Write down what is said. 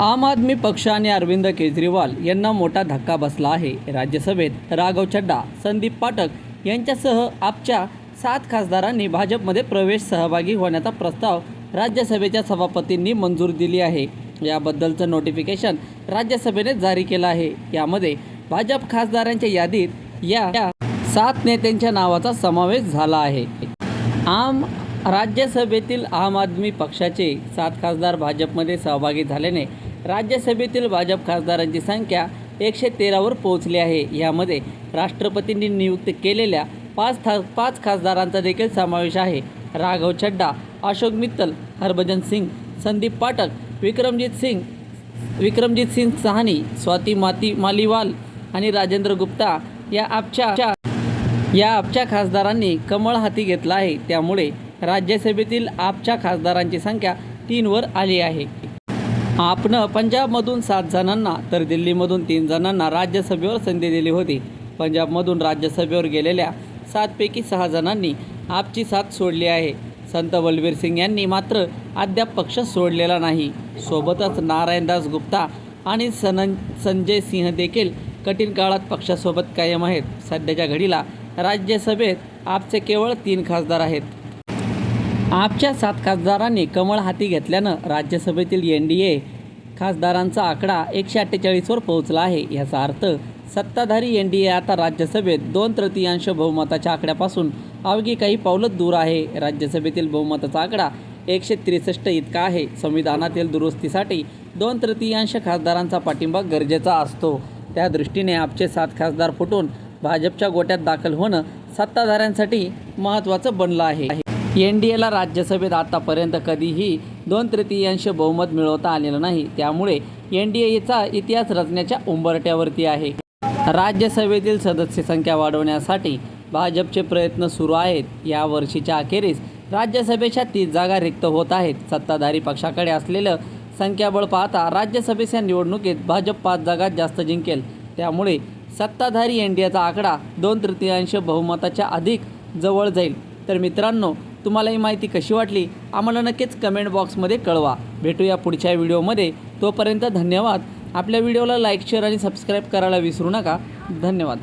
आम आदमी पक्ष आणि अरविंद केजरीवाल यांना मोठा धक्का बसला आहे। राज्यसभेत राघव चड्डा, संदीप पाठक यांच्यासह आपच्या 7 खासदारांनी भाजपमध्ये प्रवेश सहभागी होण्याचा प्रस्ताव राज्यसभेच्या सभापतींनी मंजूर दिली आहे। याबद्दलचं नोटिफिकेशन राज्यसभेने जारी केलं आहे। यामध्ये भाजप खासदारांच्या यादीत या 7 नेत्यांच्या नावाचा समावेश झाला आहे। राज्यसभेतील आम आदमी पक्षाचे 7 खासदार भाजपमध्ये सहभागी झाल्याने राज्यसभेतील भाजप खासदारांची संख्या 113 वर पोहोचली आहे। यामध्ये राष्ट्रपतींनी नियुक्त केलेल्या 5 खासदारांचा देखील समावेश आहे। राघव चड्डा, अशोक मित्तल, हरभजन सिंग, संदीप पाठक, विक्रमजीत सिंग साहनी, स्वाती मालीवाल आणि राजेंद्र गुप्ता या आपच्या खासदारांनी कमळ हाती घेतला आहे। त्यामुळे राज्यसभेतील आपच्या खासदारांची संख्या 3 वर आली आहे। आपनं पंजाबमधून 7 जणांना तर दिल्लीमधून 3 जणांना राज्यसभेवर संधी दिली होती। पंजाबमधून राज्यसभेवर गेलेल्या 7 पैकी 6 जणांनी आपची साथ सोडली आहे। संत बलबीर सिंग यांनी मात्र अद्याप पक्ष सोडलेला नाही। सोबतच नारायणदास गुप्ता आणि संजय सिंह देखील कठीण काळात पक्षासोबत कायम आहेत। सध्याच्या घडीला राज्यसभेत आपचे केवळ 3 खासदार आहेत। आपच्या 7 खासदारांनी कमळ हाती घेतल्यानं राज्यसभेतील NDA खासदारांचा आकडा 148 वर पोहोचला आहे। याचा अर्थ सत्ताधारी NDA आता राज्यसभेत 2/3 बहुमताच्या आकड्यापासून अवघी काही पावलं दूर आहे। राज्यसभेतील बहुमताचा आकडा 163 इतका आहे। संविधानातील दुरुस्तीसाठी 2/3 खासदारांचा पाठिंबा गरजेचा असतो। त्या दृष्टीने आपचे 7 खासदार फुटून भाजपच्या गोट्यात दाखल होणं सत्ताधाऱ्यांसाठी महत्त्वाचं बनलं आहे। NDAला राज्यसभेत आतापर्यंत कधीही 2/3 बहुमत मिळवता आलेलं नाही। त्यामुळे NDAचा इतिहास रचण्याच्या उंबरठ्यावरती आहे। राज्यसभेतील सदस्य संख्या वाढवण्यासाठी भाजपचे प्रयत्न सुरू आहेत। या वर्षीच्या अखेरीस राज्यसभेच्या 30 जागा रिक्त होत आहेत। सत्ताधारी पक्षाकडे असलेलं संख्याबळ पाहता राज्यसभेच्या निवडणुकीत भाजप 5 जागा जास्त जिंकेल। त्यामुळे सत्ताधारी NDAचा आकडा 2/3 बहुमताच्या अधिक जवळ जाईल। तर मित्रांनो, तुम्हाला ही माहिती कशी वाटली आम्हाला नक्कीच कमेंट बॉक्समध्ये कळवा। भेटूया पुढच्या व्हिडिओमध्ये। तोपर्यंत धन्यवाद। आपल्या व्हिडिओला लाईक, शेअर आणि सबस्क्राईब करायला विसरू नका। धन्यवाद।